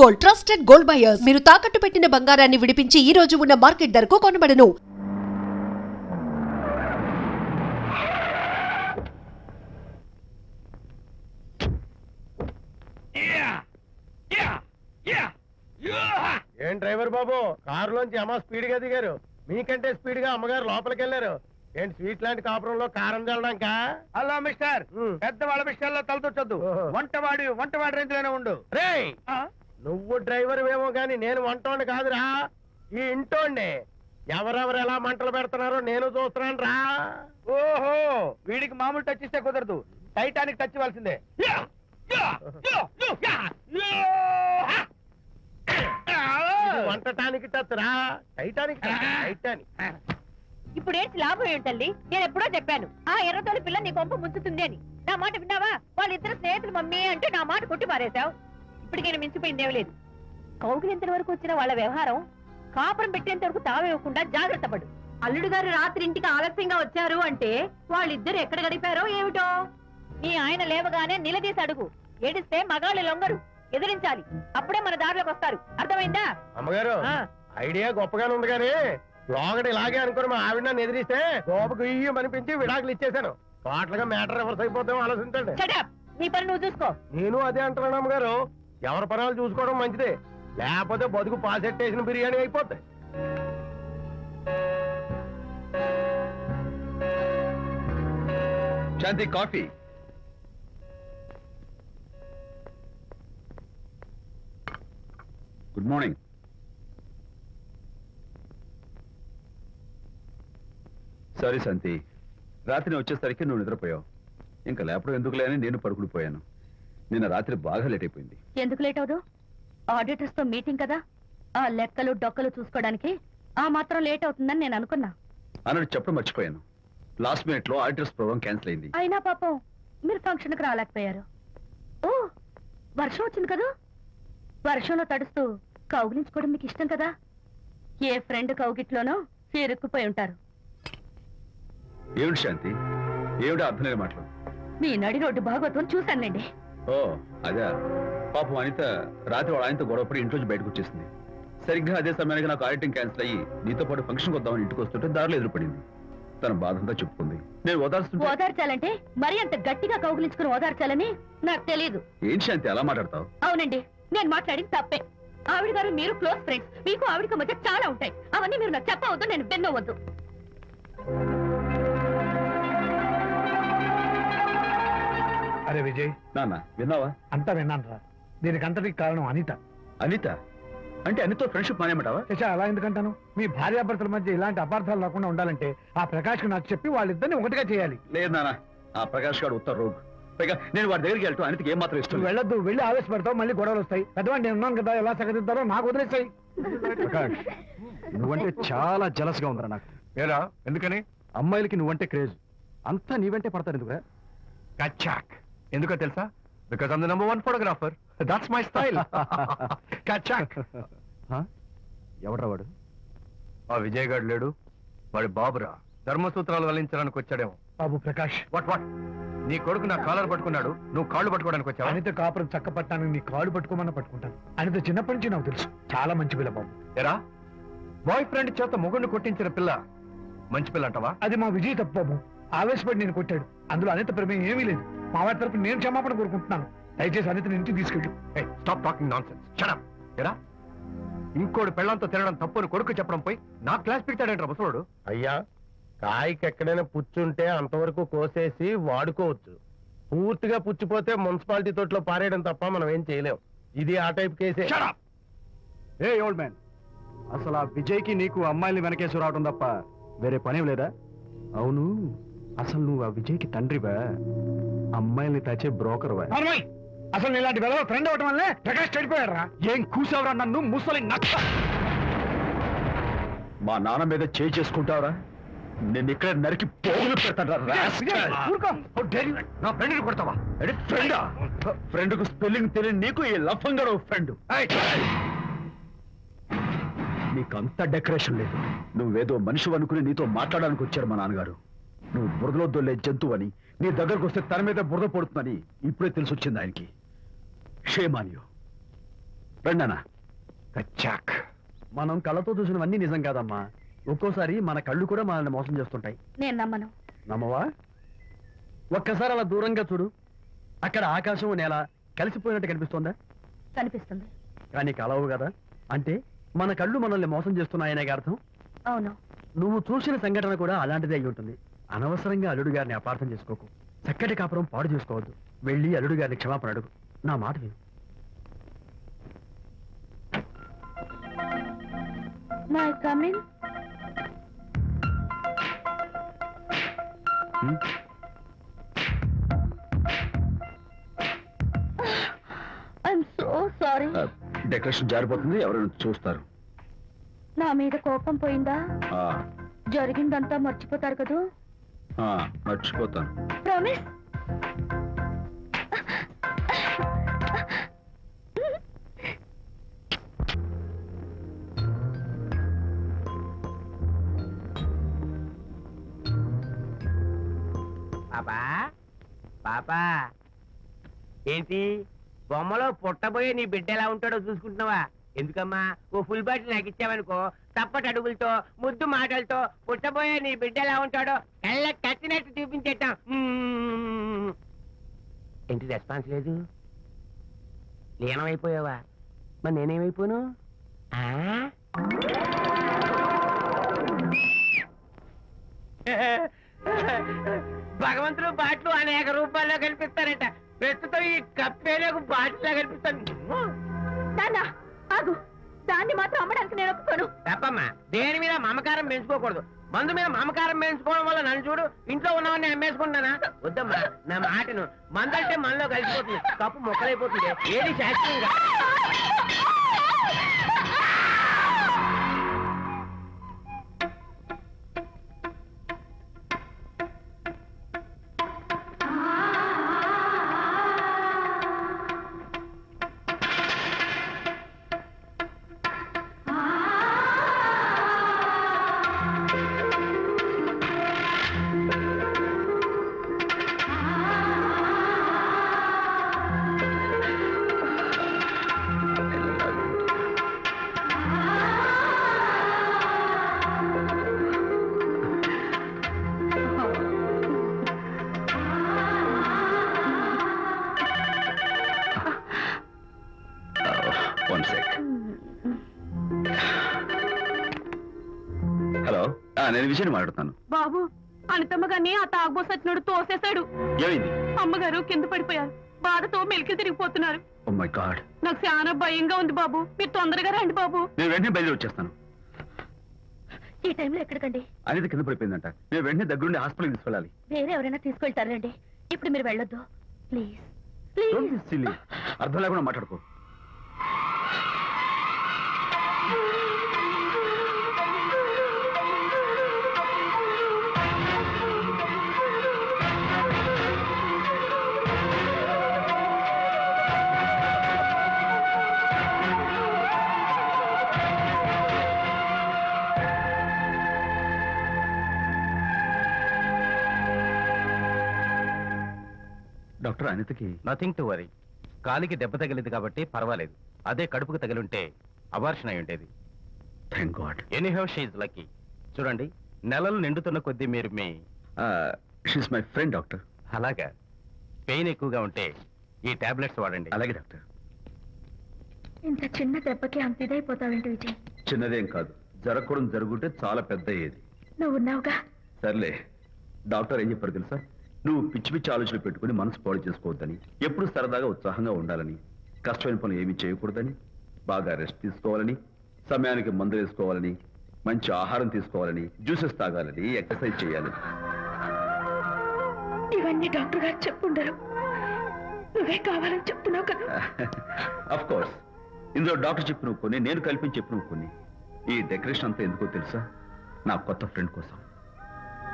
Gold trusted gold buyers. మీరు తాకట్టు పెట్టిన బంగారాన్ని విడిపించి ఈ రోజు ఉన్న మార్కెట్ ధరకు కొనబడను. ఏం డ్రైవర్ బాబు, కారులోంచి అమ్మ స్పీడ్ గా దిగారు. మీకంటే స్పీడ్ గా అమ్మగారు లోపలికి వెళ్ళారు. ఏంటి స్వీట్ లాంటి కాపురంలో కారం చల్లడానిక? హలో మిస్టర్, పెద్దవాళ్ళ విషయాల్లో తలదొచ్చొద్దు. వంటవాడి రేంజ్ లోనే ఉండు. రేయ్, నువ్వు డ్రైవర్ ఏమో గాని నేను వంటోండి కాదురా, ఈ ఇంటోండి. ఎవరెవరు ఎలా మంటలు పెడుతున్నారో నేను చూస్తున్నాను రా. ఓహో, వీడికి మామూలు టచ్ ఇస్తే కుదరదు, టైటానిక్ టచ్ ఇవ్వాల్సిందే. వంటటానికి టచ్ రా, టైటానిక్ టైటానిక్. ఇప్పుడేంటి లాభం ఏంటల్లి? నేను ఎప్పుడో చెప్పాను ఆ ఎర్రతోలి పిల్ల నీ కొంప ముంచుతుంది అని. నా మాట విన్నావా? వాళ్ళిద్దరు స్నేహితులు మమ్మీ అంటే నా మాట కొట్టి మారేశావు. ఇప్పటికైనా మించిపోయిందేం లేదు. కౌగిలింత వరకు వచ్చిన వాళ్ళ వ్యవహారం కాపురం పెట్టేంత వరకు తావేవ్వకుండా జాగ్రత్త పడు. అల్లుడు గారు రాత్రి ఇంటికి ఆలస్యంగా వచ్చారు అంటే వాళ్ళిద్దరు ఎక్కడ గడిపారో ఏమిటో. నీ ఆయన లేవగానే నిలదీసి అడుగు. ఏడిస్తే మగాళ్ళు లొంగరు, ఎదిరించాలి. అప్పుడే మన దారిలోకి వస్తారు. అర్థమైందా? అమ్మగారు, ఐడియా గొప్పగానే ఉంది కానీ లోగడ ఇలాగే అనుకుని మా ఆవిడ నన్ను ఎదిరిస్తే గోపకు ఇయ్యం అనిపించి విడాకులు ఇచ్చేశాను. పాటలుగా మ్యాటర్ రివర్స్ అయిపోతాం ఆలోచించండి. నీ పని నువ్వు చూసుకో. నేను అదే అంటున్నాను అమ్మగారు, ఎవరి పనాలు చూసుకోవడం మంచిదే, లేకపోతే బతుకు పాసెట్టేసిన బిర్యానీ అయిపోతాయి. శాంతి, కాఫీ. Good morning. సారీ శాంతి, రాత్రి వచ్చేసరికి నువ్వు నిద్రపోయావు. ఇంకా లేపడం ఎందుకులే అని నేను పడుకుడిపోయాను. నిన్న రాత్రి బాగా లేట్ అయిపోయింది. ఎందుకు లేట్ అవదు? ఆడిటర్స్ తో మీటింగ్ కదా, ఆ లెక్కలు డొక్కలు చూసుకోవడానికి ఆ మాత్రం లేట్ అవుతుందని నేను అనుకున్నా. అన్నట్టు చెప్పడం మర్చిపోయాను, లాస్ట్ మినిట్ లో ఆడిటర్స్ ప్రోగ్రామ్ క్యాన్సిల్ అయింది. అయినా పాపం మీరు ఫంక్షన్ కి రాలేకపోయారు. ఓ, వర్షం వచ్చింది కదా, వర్షంలో తడుస్తూ కౌగిలించుకోవడం మీకు ఇష్టం కదా. ఏ ఫ్రెండ్ కౌగిట్లోనో ఇరుక్కుపోయి ఉంటారు. ఏమిటి శాంతి, ఏమిటి అర్థం లేని మాటలు? మీ నడి రోడ్డు భాగవతం చూశానులేండి. ఓ అదే, పాపం అనిత రాత్రి వాళ్ళ ఆయనతో గొడవపడి ఇంట్లోంచి బయటకు వచ్చేసింది. సరిగ్గా అదే సమయానికి నాకు ఆడిటింగ్ క్యాన్సిల్ అయ్యి నీతో పాటు ఫంక్షన్కి వద్దామని ఇంటికి వస్తుంటే దారిలో ఎదురుపడింది. తన బాధంతా చెప్పుకుంది. నేను ఓదార్చాలంటే మరి అంత గట్టిగా కౌగిలించుకుని ఓదార్చాలని నాకు తెలియదు. ఏం శాంతి అలా మాట్లాడతావు? అవునండి, నేను మాట్లాడింది తప్పే. ఆవిడ గారు మీరు క్లోజ్ ఫ్రెండ్స్, మీకు ఆవిడకి మధ్య చాలా ఉంటాయి. అవన్నీ మీరు నాకు చెప్పవద్దు, నేను విన్నవద్దు. అరే విజయ్, నాన్న విన్నావా? అంతా విన్నాను రా. దీనికి అంతటికి కారణం అనిత. అనిత అంటే అనితో ఫ్రెండ్షిప్ మానేమంటావా? శశా, అలా ఎందుకంటాను? మీ భార్యాభర్తల మధ్య ఇలాంటి అపార్థాలు రాకుండా ఉండాలంటే ఆ ప్రకాష్ నాకు చెప్పి వాళ్ళిద్దరిని ఒకటిగా చేయాలి. లేదు నాన్న, ఆ ప్రకాష్ గారు ఉత్తర రోగ్. పైగా నేను వాడి దగ్గరికి వెళ్తాను, అనితకి ఏం మాత్రం ఇష్టం. వెళ్ళొద్దు, వెళ్ళి ఆవేశపడతావు, మళ్ళీ గొడవలు వస్తాయి. పెద్దవాడిని నేను ఉన్నాను కదా, ఎలా సగదిద్దారో నాకు వదిలేస్తాయి. ప్రకాష్, నువ్వంటే చాలా జలస్గా ఉందిరా నాకు. ఏరా, ఎందుకని? అమ్మాయిలకి నువ్వంటే క్రేజ్, అంతా నీవంటే పడతారు ఎందుకురా? కచాక్. ఎందుకో తెలుసా? Because I'm the number 1 photographer. That's my style. కచాక్. ఎవడ్రా వాడు? ఆ విజయ్ గారు లేడు, వాడి బాబురా. ధర్మసూత్రాలు వల్లించడానికి వచ్చాడేమో. బాబు ప్రకాష్, వాట్ నీ కొడుకు నా కాలర్ పట్టుకున్నాడు, నువ్వు కాళ్ళు పట్టుకోవడానికి వచ్చావు. అనిత కాపురం చక్క పట్టానికి నీ కాళ్ళు పట్టుకోమన్నా పట్టుకుంటాను. అనిత చిన్నప్పటి నుంచి నాకు తెలుసు, చాలా మంచి పిల్ల బాబు. ఎరా, బాయ్ ఫ్రెండ్ చేత మొగుడిని కొట్టించిన పిల్ల మంచి పిల్ల అంటావా? అది మా విజయ్ తప్పు బాబు. ఆవేశపడి నేను కొట్టాడు, అందులో అనిత ప్రమేయం ఏమీ లేదు. మా వారి తరపు నేను క్షమాపణ కోరుకుంటున్నాను. దయచేసి అనితని ఇంటికి తీసుకెళ్ళు. Stop talking nonsense. Shut up. ఎరా, ఇంకోటి పెళ్ళంతో తినడం తప్పుని కొడుకు చెప్పడం పోయి నా క్లాస్ పెట్టాడంట ముసలోడు. అయ్యా, కాయకి ఎక్కడైనా పుచ్చుంటే అంతవరకు కోసేసి వాడుకోవచ్చు. పూర్తిగా పుచ్చిపోతే మున్సిపాలిటీ తోటలో పారేయడం తప్ప మనం ఏం చేయలేం. ఇది ఆ టైప్ కేసే. ఏ ఓల్డ్ మ్యాన్, అసలు ఆ విజయ్కి నీకు అమ్మాయిని వెనకేసి రావడం తప్ప వేరే పనేం లేదా? అవును, అసలు నువ్వు ఆ విజయ్కి తండ్రివా, అమ్మాయిల్ని తెచ్చే బ్రోకర్వా? అసలు ఇలాంటి వెధవ ఫ్రెండ్ అవటం వల్లే ప్రకాష్ చెడిపోయాడు రా. ఏం కూసావురా నన్ను, ముసలి నచ్చ! మా నాన్న మీద చేయి చేసుకుంటావురా? నేను ఇక్కడ నరికి పోగులు పెడతాను. నా ఫ్రెండ్ కొడతావా? ఫ్రెండ్ కు స్పెల్లింగ్ తెలియని నీకు ఈ లఫంగా ఫ్రెండ్. నీకంత డెకరేషన్ లేదు. నువ్వేదో మనిషి అనుకుని నీతో మాట్లాడడానికి వచ్చారు మా నాన్నగారు. నువ్వు బురదలో దొల్లే జంతువు అని, నీ దగ్గరకు వస్తే తన మీద బురద పడుతుందని ఇప్పుడే తెలిసి వచ్చింది ఆయనకి. Shame on you. రండనా. కచ్చాక్. మనం కళ్ళతో చూసినవన్నీ నిజం కాదమ్మా. ఒక్కోసారి మన కళ్ళు కూడా మనల్ని మోసం చేస్తుంటాయి. నేను నమ్మను. నమ్మవా? ఒక్కసారి అలా దూరంగా చూడు. అక్కడ ఆకాశం నేల కలిసిపోయినట్టు కనిపిస్తోందా? కనిపిస్తుంది. కానీ కలవు కదా. అంటే మన కళ్ళు మనల్ని మోసం చేస్తున్నాయనే అర్థం. అవును. నువ్వు చూసిన సంఘటన కూడా అలాంటిదే అయి ఉంటుంది. అనవసరంగా అల్లుడు గారిని అపార్థం చేసుకోకు. చక్కటి కాపురం పాడు చేసుకోవద్దు. వెళ్ళి అల్లుడు గారిని క్షమాపణ అడుగు. నా మాట విను. May come in. I'm so sorry. Decoration జారిపోతుంది, ఎవరైనా చూస్తారు. నా మీద కోపం పోయిందా? ఆ, జరిగిందంతా మర్చిపోతారు కదూ? ఆ, మర్చిపోతాను. ప్రామిస్. పాపా పాపా, ఏంటి బొమ్మలో పుట్టబోయే నీ బిడ్డ ఎలా ఉంటాడో చూసుకుంటున్నావా? ఎందుకమ్మా, ఓ ఫుల్ బాటిల్ నాకు ఇచ్చావనుకో, తప్పటి అడుగులతో ముద్దు మాటలతో పుట్టబోయే నీ బిడ్డ ఎలా ఉంటాడో కళ్ళ కట్టినట్టు చూపించేటాం. ఏంటి రెస్పాన్స్ లేదు? లీనమైపోయావా? మరి నేనేమైపోను? భగవంతుడు బాట్లు అనేక రూపాల్లో కనిపిస్తారట. ప్రస్తుతం ఈ కప్పే నాకు బాటిల్లా కనిపిస్తాను. నాన్నా ఆగు. దాన్ని మాత్రం అమ్మడానికి నేను ఒప్పుకోను. తప్పమ్మా, దేని మీద మమకారం పెంచుకోకూడదు. మందు మీద మమకారం పెంచుకోవడం వల్ల నన్ను చూడు, ఇంట్లో ఉన్నవన్నీ అమ్మేసుకుంటానా? వద్దమ్మా, నా మాటను. మందంటే మనలో కలిసిపోతుంది, కప్పు మొక్కలైపోతుంది. ఏది శాస్త్రీయంగా హలో, నేను విజయని మాట్లాడుతాను. బాబు, అనితమ్మ గారిని ఆ తాగుబోసు వచ్చినోడు తోసేశాడు. ఏమైంది? అమ్మగారు కింద పడిపోయారు. బాధతో మెలికి తిరిగిపోతున్నారు. Oh my God. నాకు చాలా భయంగా ఉంది బాబు. మీరు తొందరగా రండి బాబు. నేను వెంటనే బయలుదేరి వచ్చేస్తాను. ఈ టైంలో ఎక్కడికండి? అనేది కింద పడిపోయిందంట. నేను వెంటనే దగ్గరుండి హాస్పిటల్కి తీసుకెళ్ళాలి. వేరే ఎవరైనా తీసుకెళ్తారండి. ఇప్పుడు మీరు వెళ్ళొద్దు ప్లీజ్. Don't be silly. అర్థం లేకుండా మాట్లాడుకో. డాక్టర్, అనితకి నథింగ్ టు వరీ. కాలికి దెబ్బ తగిలింది కాబట్టి పర్వాలేదు. అదే కడుపుకు తగిలింటే అబార్షన్ అయి ఉండేది. Thank God. Anyhow she's lucky. చూడండి, నెలలు నిండుతున్న కొద్దీ మీరు మీ షీస్ మై ఫ్రెండ్ డాక్టర్. అలాగా పెయిన్ ఎక్కువగా ఉంటే ఈ టాబ్లెట్స్ వాడండి. అలాగే డాక్టర్. ఇంత చిన్న దెబ్బకి అంత ఇదైపోతావేంటి విజయ్? చిన్నదేం కాదు, జరగకూడదు జరుగుంటే చాలా పెద్ద అయ్యేది. నువ్వు ఉన్నావుగా. సర్లే. డాక్టర్ ఏం చెప్పారు తెలుసా? నువ్వు పిచ్చి పిచ్చి ఆలోచనలు పెట్టుకుని మనసు పాడు చేసుకోవద్దని, ఎప్పుడు సరదాగా ఉత్సాహంగా ఉండాలని, కష్టమైన పనులు ఏమీ చేయకూడదని, బాగా రెస్ట్ తీసుకోవాలని, సమయానికి మందులు వేసుకోవాలని, మంచి ఆహారం తీసుకోవాలని, జ్యూసెస్ తాగాలని, ఎక్సర్సైజ్ చేయాలని. ఇవన్నీ డాక్టర్ గారు చెప్పుండరు. నువ్వే కావాలని చెప్తున్నావు కదా. అఫ్ కోర్స్, ఇందులో డాక్టర్ చెప్పిన కొన్ని, నేను కల్పించి చెప్పిన కొన్ని. ఈ డెకరేషన్ అంతా ఎందుకో తెలుసా? నా కొత్త ఫ్రెండ్ కోసం.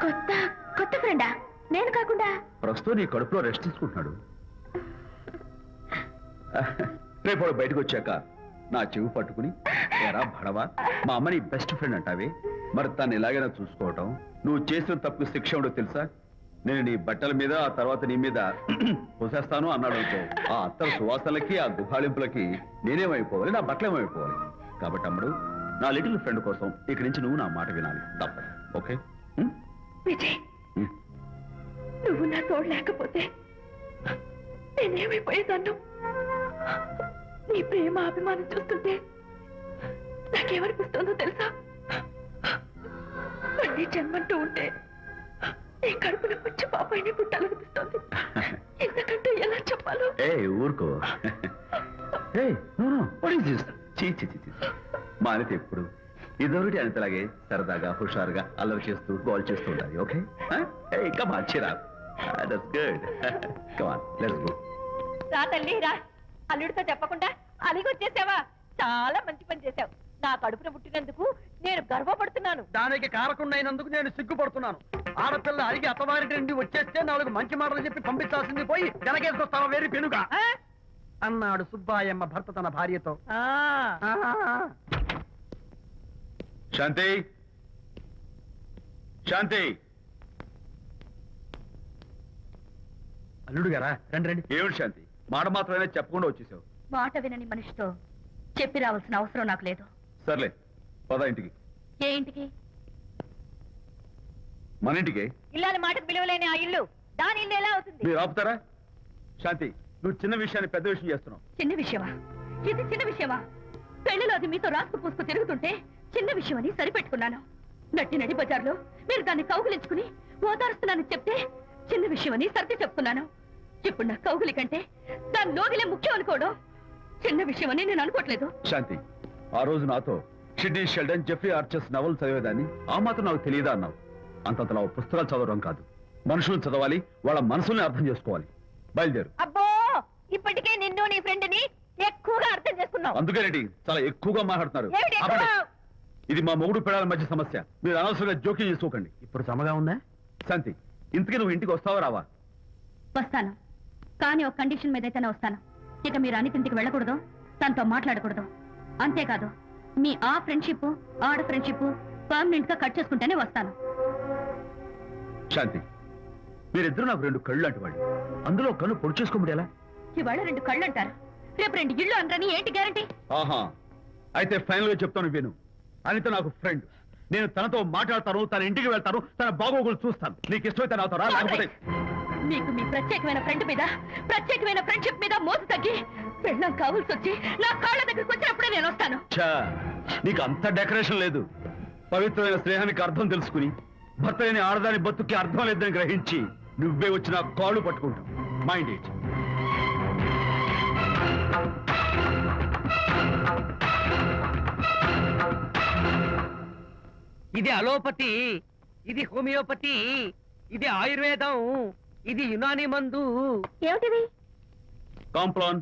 కొత్త కొత్త ఫ్రెండా? నేను కాకుండా? ప్రస్తుతం నీ కడుపులో రెస్ట్ తీసుకుంటున్నాడు. రేపు వాడు బయటకు వచ్చాక నా చెవి పట్టుకుని, ఎరా భడవా, మా అమ్మ నీ బెస్ట్ ఫ్రెండ్ అంటావే, మరి తను ఎలాగైనా చూసుకోవటం, నువ్వు చేసిన తప్పు శిక్ష ఉండో తెలుసా? నేను నీ బట్టల మీద ఆ తర్వాత నీ మీద పోసేస్తాను అన్నాడు అనుకో, ఆ అత్తల సువాసనలకి ఆ గుహాళింపులకి నేనేమైపోవాలి, నా బట్టలేమైపోవాలి. కాబట్టి అమ్ముడు, నా లిటిల్ ఫ్రెండ్ కోసం ఇక్కడి నుంచి నువ్వు నా మాట వినాలి, తప్పదు. ఓకే? విజయ్, నువ్వు నా తోడు లేకపోతే నేనేమైపోయేదాన్ను. నీ ప్రేమ అభిమానం చూస్తుంటే నాకేమనిపిస్తుందో తెలుసా? మళ్ళీ జన్మంటూ ఉంటే నీ కడుపున వచ్చి పాపాయిని పుట్టాలనిపిస్తోంది. ఎందుకంటే ఎలా చెప్పాలో. ఏ ఊరుకో. మా అనిత ఎప్పుడు ఇదొకటి అనితలాగే సరదాగా హుషారుగా అల్లరి చేస్తూ గోల్ చేస్తూ ఉండాలి. Okay? Come on, Chira. That's good. Come on, let's go. రా తల్లి రా. అల్లుడితో చెప్పకుండా అలిగొచ్చేసావా? చాలా మంచి పని చేశావు. నా కడుపున పుట్టినందుకు నేను గర్వపడుతున్నాను. దానికి కారకుండైనందుకు నేను సిగ్గుపడుతున్నాను. ఆడపిల్ల అడిగి అత్తవారి నుండి వచ్చేస్తే 4 మంచి మాటలు చెప్పి పంపించాల్సింది పోయి వెనకేసుకొస్తావా వేరు పెనుగా ఆ? అన్నాడు సుబ్బాయమ్మ భర్త తన భార్యతో. ఆ. శాంతి, శాంతి. అల్లుడు గారా, రండి రండి. ఏమిటి శాంతి, మాట మాత్రమే చెప్పకుండా వచ్చేసావు? మాట వినని మనిషితో చెప్పి రావాల్సిన అవసరం నాకు లేదు. సర్లే, పద ఇంటికి. ఏ ఇంటికి? మన ఇంటికి. ఇల్లాలి మాటకు విలువలేని ఆ ఇల్లు దాని ఇల్లు ఎలా అవుతుంది? మీరు ఆపుతారా? శాంతి, నువ్వు చిన్న విషయాన్ని పెద్ద విషయం చేస్తున్నావు. చిన్న విషయమా? ఇది చిన్న విషయమా? పెళ్లిలో అది మీతో రాసుకు పూసుకు తిరుగుతుంటే చిన్న విషయమని సరిపెట్టుకున్నాను. నడి బజార్లో మీరు దాన్ని కౌగులించుకుని ఓదారుస్తున్నానని చెప్తే చిన్న విషయమని సర్ది చెప్తున్నాను. ఇప్పుడు నా కౌగులి కంటే దాని లోగిలే ముఖ్యం అనుకోవడం చిన్న విషయమని నేను అనుకోవట్లేదు. శాంతి, ఆ రోజు నాతో షిడ్నీ షెల్డన్, జెఫ్రీ ఆర్చర్స్ నవలు చదివేదాన్ని ఆ మాత్రం నాకు తెలియదా అన్నావు. అంతంతలా పుస్తకాలు చదవడం కాదు, మనుషులను చదవాలి, వాళ్ళ మనసుల్ని అర్థం చేసుకోవాలి. బయలుదేరు. అబ్బో, ఇప్పటికే నిన్ను నీ ఫ్రెండ్ ని ఎక్కువగా అర్థం చేసుకున్నావు. అందుకేనండి చాలా ఎక్కువగా మాట్లాడుతున్నారు. ఏమిటి ఎక్కువ? ఆపండి. ఇది మా మొగుడు పిల్లల మధ్య సమస్య, మీరు అనవసరంగా జోక్యం చేసుకోకండి. ఇప్పుడు సమగా ఉందా? శాంతి, ఇంతకీ నువ్వు ఇంటికి వస్తావా రావా? వస్తాను, కానీ ఒక కండిషన్ మీద అయితేనే వస్తాను. ఇక మీరు అనితింటికి వెళ్ళకూడదు, తనతో మాట్లాడకూడదు. అంతేకాదు, మీ ఆ ఫ్రెండ్షిప్ ఆడ ఫ్రెండ్షిప్ పర్మనెంట్ గా కట్ చేసుకుంటేనే వస్తాను. శాంతి, మీరిద్దరు నాకు 2 కళ్ళు లాంటి వాళ్ళు. అందులో కన్ను పొడి చేసుకోమడి ఎలా? ఇవాళ 2 కళ్ళు అంటారు, రేపు 2 ఇళ్ళు అంటారని ఏంటి గ్యారంటీ? ఆహా, అయితే ఫైనల్ గా చెప్తాను విను. అనిత నాకు ఫ్రెండ్. నేను తనతో మాట్లాడతాను, తన ఇంటికి వెళ్తాను, తన బాగోగులు చూస్తాను. నీకు ఇష్టమైతే నాతో రా, లేకపోతే మీకు మీ ప్రత్యేకమైన ఫ్రెండ్ మీద ప్రత్యేకమైన ఫ్రెండ్షిప్ మీద మోసు తగ్గి పెళ్ళం కావాల్సి వచ్చి నా కాళ్ళ దగ్గరికి వచ్చినప్పుడే నేను వస్తాను. ఛా, నీకు అంత డెకరేషన్ లేదు. పవిత్రమైన స్నేహానికి అర్థం తెలుసుకుని భర్త అయిన ఆడదాని బతుక్కి అర్థం లేదని గ్రహించి నువ్వే వచ్చి నా కాళ్ళు పట్టుకుంటావు. Mind it. ఇది అలోపతి, ఇది హోమియోపతి, ఇది ఆయుర్వేదం, ఇది యునాని మందు. ఏమిటివి? Complan,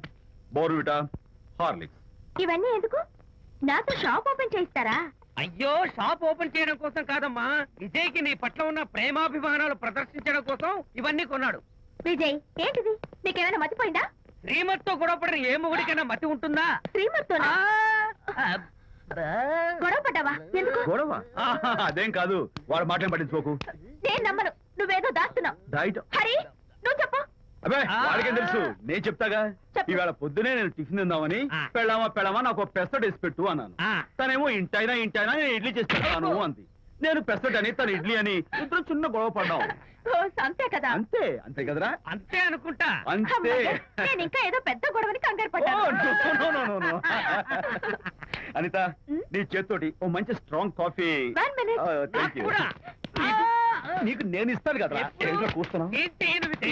Bournvita, Horlicks. ఇవన్నీ ఎందుకు? నాతో షాప్ ఓపెన్ చేయిస్తారా? అయ్యో, షాప్ ఓపెన్ చేయడం కోసం కాదమ్మా, విజయ్కి నీ పట్ల ఉన్న ప్రేమాభిమానాలు ప్రదర్శించడం కోసం ఇవన్నీ కొన్నాడు. విజయ్, ఏంటిది? నీకేమైనా మతిపోయిందా? శ్రీమతితో గొడవపడిన ఏ మొగుడికైనా మతి ఉంటుందా? శ్రీమతితో గొడవ పడ్డావా? ఎందుకు? గొడవ? ఆహా, అదేం కాదు. వాడు మాటలు పట్టించుకోకు. నేను నమ్మను, నువ్వేదో దాస్తున్నావు. డైట్. హరి, నువ్వు చెప్పు. అబ్బే, వాడికేం తెలుసు, నేను చెప్తాగా. చెప్పు. ఈవేళ పొద్దునే నేను టిఫిన్ తిందామని పెళ్ళామా నాకు ఒక పెసరట్ వేసి పెట్టు అన్నాను. తనేమో ఇంటైనా నేను ఇడ్లీ చేసి పెడతాను అంది. నేను పెసరట్ అని, తను ఇడ్లీ అని, ఇద్దరు చిన్న గొడవ పడ్డాం. అంతే కదా? అంతే అంతే కదరా? అంతే అనుకుంటా. అంతే. అమ్మయ్య, నేను ఇంకా ఏదో పెద్ద గొడవని కంగారు ఓ, పడ్డాను. no. అనిత, నీ చేత్తోటి ఓ మంచి strong coffee. 1 minute. Thank you. కూడా. నీకు నేను ఇస్తాను కదా. కూస్తున్నావు. ఏంటి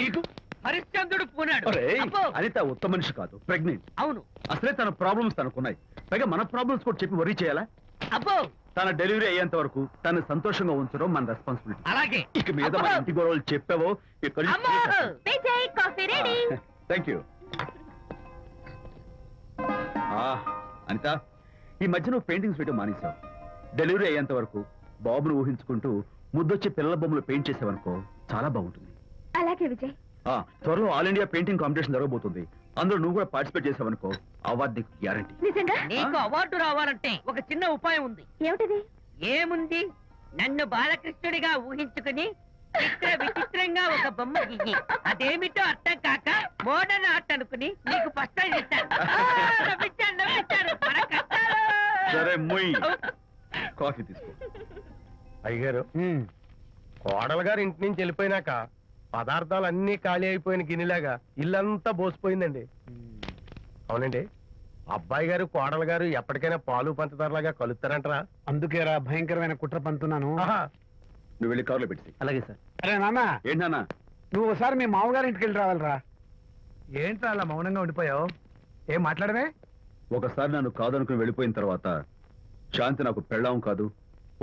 ఈయన హరిశ్చంద్రుడు పూనాడు. ఒరేయ్, అబ్బో. అనిత ఉత్తమ మనిషి కాదు, ప్రెగ్నెంట్. అవును. అసలే తన ప్రాబ్లమ్స్ తనకున్నాయి, పైగా మన ప్రాబ్లమ్స్ కూడా చెప్పి వరీ చేయాలా? అబ్బో, తన డెలివరీ అయ్యేంత వరకు తను సంతోషంగా ఉంచడం మన రెస్పాన్సిబిలిటీ. అలాగే. ఇక మీద మన ఇంటి గొడవలు చెప్పావో ఇక్కడ అమ్మో. Vijay, coffee ready. Thank you. Anitha, ఈ మధ్య నువ్వు పెయింటింగ్స్ వేయడం మానేశావు. డెలివరీ అయ్యేంత వరకు బాబును ఊహించుకుంటూ ముద్దొచ్చి పిల్లల బొమ్మలు పెయింట్ చేసావనుకో చాలా బాగుంటుంది. అలాగే విజయ్. త్వరలో ఆల్ ఇండియా పెయింటింగ్ కాంపిటీషన్ జరగబోతుంది. అందులో నువ్వు కూడా పార్టిసిపేట్ చేసావనుకో అవార్డు నీకు గ్యారంటీ. నిజంగా? నీకు అవార్డు రావాలంటే ఒక చిన్న ఉపాయం ఉంది. ఏమిటిది? ఏముంది, నన్ను బాలకృష్ణుడిగా ఊహించుకుని విచిత్రంగా ఒక బొమ్మ గీయి అదేమిటో అర్థం కాక మోడర్న్ ఆర్ట్ అనుకుని నీకు ఫస్ట్ ప్రైజ్ ఇస్తాను. నవ్వించాను. మన కష్టాలు. సరే మొయ్ కాఫీ తీసుకో. అయ్యగారు కోడలు గారు ఇంటి నుంచి వెళ్ళిపోయినాక పదార్థాలు అన్ని ఖాళీ అయిపోయిన గిన్నెలాగా ఇల్లంతా బోసిపోయిందండి. అవునండి, అబ్బాయి గారు కోడలు గారు ఎప్పటికైనా పాలు పంచదారలాగా కలుస్తారంటరా? అందుకేరా భయంకరమైన కుట్ర పంతున్నాను. ఆహా, నువ్వు వెళ్ళి కారులో పెట్టి. అలాగే సార్. అరే నాన్న, ఏంటి నాన్న? నువ్వు ఒకసారి మీ మామగారి ఇంటికి వెళ్ళి రావాలిరా. ఏంట్రా అలా మౌనంగా ఉండిపోయావు? ఏం మాట్లాడమే? ఒకసారి నన్ను కాదనుకుని వెళ్ళిపోయిన తర్వాత శాంతి నాకు పెళ్ళాం కాదు,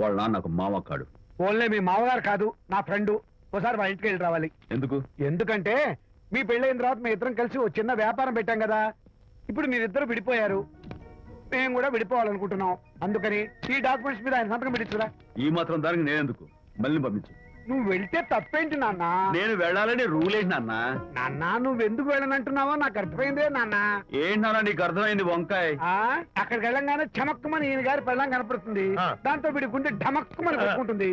వాళ్ళ నాన్న నాకు మామ కాడు. ఓన్లే మీ మామగారు కాదు, నా ఫ్రెండ్. ఒకసారి మా ఇంటికి వెళ్ళి రావాలి. ఎందుకు? ఎందుకంటే మీ పెళ్ళైన తర్వాత మీ ఇద్దరం కలిసి ఓ చిన్న వ్యాపారం పెట్టాం కదా. ఇప్పుడు మీరిద్దరు విడిపోయారు, మేము కూడా విడిపోవాలనుకుంటున్నాం. అందుకని ఈ డాక్యుమెంట్స్ మీద ఆయన సంతకం పెట్టించురా. ఈ మాత్రం దానికి నేనెందుకు? మళ్ళీ పంపించు. నువ్వు వెళ్తే తప్పేంటి నాన్న? నేను వెళ్ళాలని రూల్ ఏంటి నాన్న? నాన్న, నువ్వు ఎందుకు వెళ్ళనంటున్నావో నాకు అర్థమైందే నాన్న. ఏంటి నాన్న నీకు అర్థమైంది వంకాయ? ఆ అక్కడికి వెళ్ళంగానే చమక్కుమని ఈయన గారి పెళ్ళం కనపడుతుంది. ఆ. దాంతో వీడి గుండె ఢమక్కుమని కొట్టుకుంటుంది.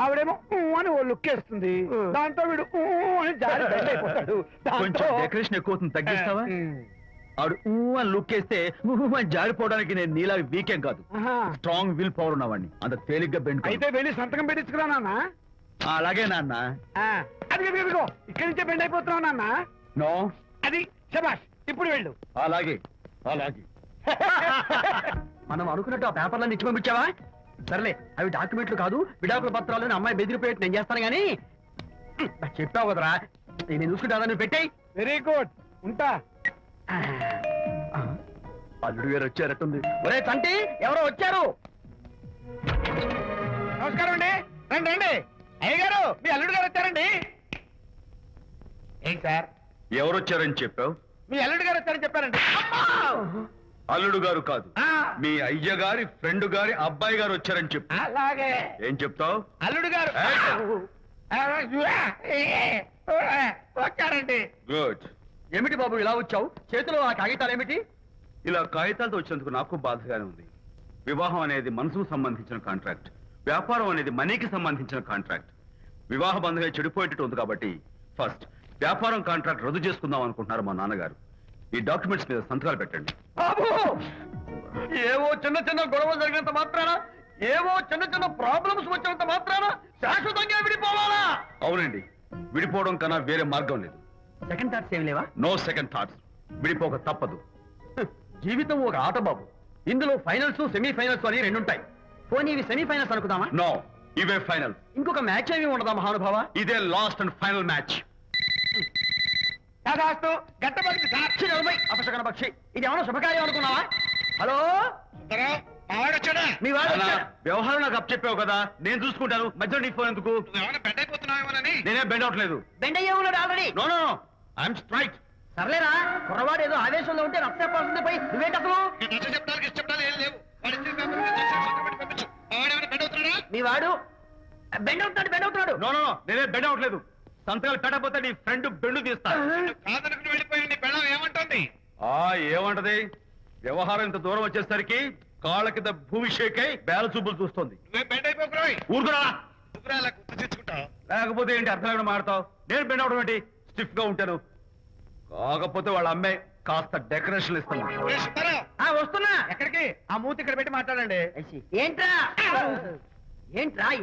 ఆవిడేమో ఊ అని ఓ లుక్ వేస్తుంది. దాంతో వీడు ఊ అని జారి బెడ్ అయిపోతాడు. కొంచెం డెకరేషన్ ఎక్కువ అవుతుంది, తగ్గిస్తావా? ఆవిడ ఊ అని లుక్ వేస్తే ఊ అని జారిపోవడానికి నేను నీలా వీకేం కాదు, ఆహా. స్ట్రాంగ్ విల్ పవర్ ఉన్నవాడిని. అంత తేలిగ్గా బెండ్ అయితే వెళ్ళి సంతకం పెట్టించుకురా నాన్న. అలాగే నాన్న. అది ఇదిగో ఇక్కడి నుంచే బెండ్ అయిపోతున్నావు నాన్న. నో, అది శబాష్, ఇప్పుడు వెళ్ళు. అలాగే అలాగే. మనం అనుకున్నట్టు ఆ పేపర్లన్నీ ఇచ్చి పంపించావా? సర్లే, అవి డాక్యుమెంట్లు కాదు, విడాకుల పత్రాలను అమ్మాయి బెదిరిపోయేట్టు నేను చేస్తాను గానీ చెప్పావు కదరా, నేను చూసుకుంటా. నువ్వు పెట్టాయి. వెరీ గుడ్, ఉంటా. అల్లుడు గారు వచ్చారట్టుంది. ఒరే చంటి, ఎవరో వచ్చారు. నమస్కారం అండి. రండి రండి. అయ్యగారు, మీ అల్లుడు గారు వచ్చారండి. ఏంటి సార్, ఎవరు వచ్చారని చెప్పావు? మీ అల్లుడు గారు వచ్చారని చెప్పారండి. అల్లుడు గారు కాదు, ఆ, మీ అయ్య గారి ఫ్రెండ్ గారి అబ్బాయి గారు వచ్చారని చెప్పు. అలాగే. ఏం చెప్తావు? అల్లుడు గారు వచ్చారండి. గుడ్. ఏమిటి బాబు ఇలా వచ్చావు? చేతిలో ఆ కాగితాలు ఏమిటి? ఇలా కాగితాలతో వచ్చినందుకు నాకు బాధగానే ఉంది. వివాహం అనేది మనసుకు సంబంధించిన కాంట్రాక్ట్, వ్యాపారం అనేది మనీకి సంబంధించిన కాంట్రాక్ట్. వివాహ బంధంగా చెడిపోయేటట్టు ఉంది కాబట్టి ఫస్ట్ వ్యాపారం కాంట్రాక్ట్ రద్దు చేసుకుందాం అనుకుంటున్నారు మా నాన్నగారు. ఈ డాక్యుమెంట్స్ మీద సంతకాలు పెట్టండి. బాబు, ఏవో చిన్న చిన్న గొడవలు జరిగినంత మాత్రాన, ఏవో చిన్న చిన్న ప్రాబ్లమ్స్ వచ్చినంత మాత్రాన శాశ్వతంగా విడిపోవాలా? అవునండి, విడిపోవడం కన్నా వేరే మార్గం లేదు. సెకండ్ థాట్స్ ఏమి లేవా? No second thoughts. విడిపోక తప్పదు. జీవితం ఒక ఆట బాబు, ఇందులో ఫైనల్స్ సెమీఫైనల్స్ అని రెండుంటాయి. పోనీ ఇవి సెమీఫైనల్స్ అనుకుందామా? నో, ఇవే ఫైనల్. ఇంకొక మ్యాచ్ ఏమి ఉండదా మహానుభావ? ఇదే లాస్ట్ అండ్ ఫైనల్ మ్యాచ్. కాదాస్తు గట్టబడి సాక్షి నిలబై అపశకన పక్షి, ఇది ఏమన్నా శుభకార్యం అనుకున్నావా? హలో, మావాడొచ్చాడా? మీ వాడు అన్నా, వచ్చాడు. వ్యవహారం నాకు అప్ చెప్పావు కదా, నేను చూసుకుంటాను. మధ్యలో నీ ఫోన్ ఎందుకు? ఏమైనా బెడ్ అయిపోతున్నావేమోనని. నేనే బెండ్ అవట్లేదు. బెండ్ అయ్యే ఉన్నాడు already. No no no, I'm straight. సర్లేరా, కుర్రవాడు ఏదో ఆవేశంలో ఉంటే రక్త చెప్పాల్సింది పోయి నువ్వేంటి అసలు? చెప్తానికి ఇష్టపడాలి ఏం లేవు. వాడు ఇచ్చిన పేపర్ మీద సంతకం పెట్టి పంపించు. మావాడేమైనా బెడ్ అవుతున్నాడా? మీ వాడు బెండ్ అవుతున్నాడు. నో నో నో, నేనే బెండ్ అవట్లేదు. సంతకాలు పెట్టకపోతే నీ ఫ్రెండ్ బెండు తీస్తా. కాదనుకుని వెళ్ళిపోయి నీ పెళ్ళం ఏమంటుంది? ఏమంటది? వ్యవహారం ఇంత దూరం వచ్చేసరికి కాళ్ళ కింద భూమిషేకై బేల చూపులు చూస్తుంది. నువ్వే బెడ్ అయిపోకురాయి. ఊరుకురా, అలా గుర్తు తెచ్చుకుంటావు. లేకపోతే ఏంటి అర్థం లేకుండా మాడతావు? నేను బెండ్ అవడం ఏంటి? స్టిఫ్ గా ఉంటాను. కాకపోతే వాళ్ళ అమ్మాయి కాస్త డెకరేషన్ ఇస్తాను. వస్తున్నా. ఎక్కడికి? ఆ మూతి ఇక్కడ పెట్టి మాట్లాడండి. ఏంట్రా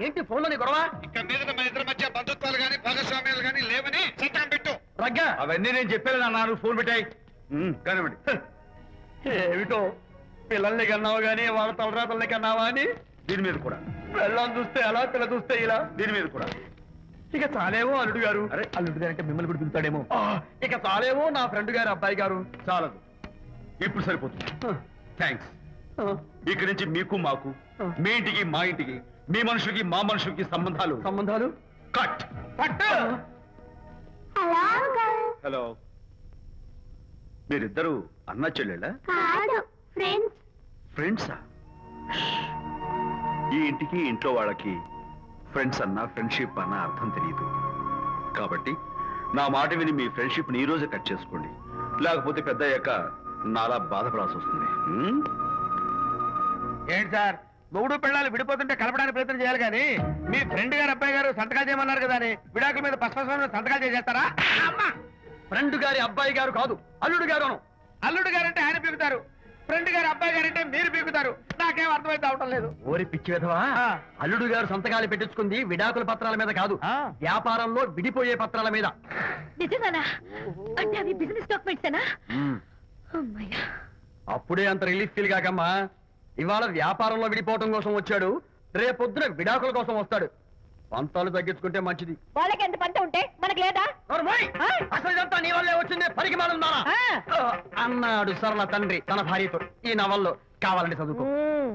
ఏంటి ఫోన్లోని గొడవ? ఇక్కడ మీద మన ఇద్దరి మధ్య బంధుత్వాలు గాని భాగస్వామ్యాలు గాని లేవని సంతకం పెట్టు. రగ్గా, అవన్నీ నేను చెప్పాను నాన్న, ఫోన్ పెట్టాయి కానివ్వండి. ఏమిటో పిల్లల్ని కన్నావు గానీ వాళ్ళ తలరాతల్ని కన్నావా అని. దీని మీద కూడా, పిల్లల్ని చూస్తే అలా, పిల్ల చూస్తే ఇలా. దీని మీద కూడా. ఇక చాలేమో అల్లుడు గారు. అరే, అల్లుడు గారు అంటే మిమ్మల్ని కూడా పిలుతాడేమో. ఇక చాలేమో నా ఫ్రెండ్ గారు అబ్బాయి గారు. చాలదు, ఇప్పుడు సరిపోతుంది. థ్యాంక్స్. ఇక్కడి నుంచి మీకు మాకు, మీ ఇంటికి మా ఇంటికి, మీ మనుషులకి మా మనుషులకి సంబంధాలు కట్. పట్టు. హలో, మీరిద్దరు అన్నా చెల్లెళ్ళా? ఫ్రెండ్సా? ఈ ఇంటికి ఇంట్లో వాళ్ళకి ఫ్రెండ్స్ అన్నా ఫ్రెండ్షిప్ అన్నా అర్థం తెలియదు. కాబట్టి నా మాట విని మీ ఫ్రెండ్షిప్ ని ఈ రోజే కట్ చేసుకోండి, లేకపోతే పెద్ద అయ్యాక నాలా బాధపడాల్సి వస్తుంది. ఏంటి సార్, మొగుడు పిల్లలు విడిపోతుంటే కలపడానికి ప్రయత్నం చేయాలి కానీ మీ ఫ్రెండ్ గారు అబ్బాయి గారు సంతకాలు చేయమన్నారు కదా అని విడాకుల మీద పశ్చిమ సంతకాలు చేసేస్తారా? అమ్మా! ఫ్రెండ్ గారి అబ్బాయి గారు కాదు, అల్లుడు గారు. అల్లుడు గారంటే ఆయన పీకుతారు, ఫ్రెండ్ గారు అబ్బాయి గారంటే మీరు పీకుతారు. నాకేం అర్థమైతే అవటం లేదు. ఓరి పిచ్చి విధవా, ఆ. అల్లుడు గారు సంతకాలు పెట్టించుకుంది విడాకుల పత్రాల మీద కాదు, ఆ. వ్యాపారంలో విడిపోయే పత్రాల మీద. నిజంగానా? అంటే అవి బిజినెస్ డాక్యుమెంట్సేనా? అమ్మయ్యా. అప్పుడే అంత రిలీఫ్ ఫీల్ కాకమ్మా. ఇవాళ వ్యాపారంలో విడిపోవటం కోసం వచ్చాడు, రేపొద్దున విడాకుల కోసం వస్తాడు. పంతాలు తగ్గించుకుంటే మంచిది. వాళ్ళకి ఎంత పంట ఉంటే మనకు లేదా? నోర్మోయ్! ఆ? అసలు ఇదంతా నీ వల్లే వచ్చిందే, పనికి మానుందానా ఆ. అన్నాడు సరళ తండ్రి తన భార్యతో. ఈ నవల్లో కావాలంటే చదువుకో.